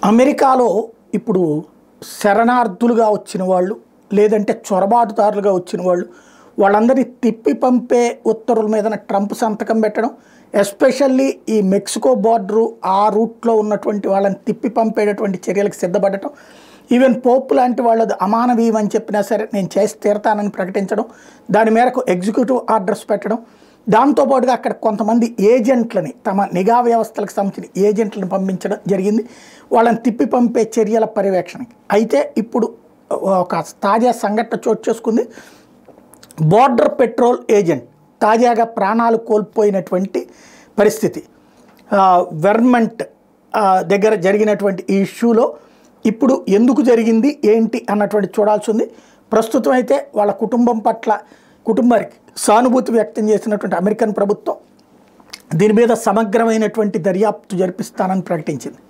అమెరికాలో ఇప్పుడు శరణార్థులుగా వచ్చిన వాళ్ళు, లేదంటే చొరబాటుదారులుగా వచ్చిన వాళ్ళు, వాళ్ళందరినీ తిప్పి పంపే ఉత్తర్వుల మీదన ట్రంప్ సంతకం పెట్టడం, ఎస్పెషల్లీ ఈ మెక్సికో బార్డరు ఆ రూట్లో ఉన్నటువంటి వాళ్ళని తిప్పి పంపేటటువంటి చర్యలకు సిద్ధపడటం, ఈవెన్ పోప్ లాంటి వాళ్ళది అమానవీయం అని చెప్పినా సరే నేను చేసి తీరతానని ప్రకటించడం, దాని మేరకు ఎగ్జిక్యూటివ్ ఆర్డర్స్ పెట్టడం, దాంతోపాటుగా అక్కడ కొంతమంది ఏజెంట్లని, తమ నిఘా వ్యవస్థలకు సంబంధించిన ఏజెంట్లను పంపించడం జరిగింది వాళ్ళని తిప్పి పంపే చర్యల పర్యవేక్షణకి. అయితే ఇప్పుడు ఒక తాజా సంఘటన చోటు చేసుకుంది. బోర్డర్ పెట్రోల్ ఏజెంట్ తాజాగా ప్రాణాలు కోల్పోయినటువంటి పరిస్థితి. వెర్మంట్ దగ్గర జరిగినటువంటి ఈ ఇష్యూలో ఇప్పుడు ఎందుకు జరిగింది ఏంటి అన్నటువంటి చూడాల్సి ఉంది. ప్రస్తుతం అయితే వాళ్ళ కుటుంబం పట్ల కుటుంబానికి సానుభూతి వ్యక్తం చేసినటువంటి అమెరికన్ ప్రభుత్వం దీని మీద సమగ్రమైనటువంటి దర్యాప్తు జరిపిస్తానని ప్రకటించింది.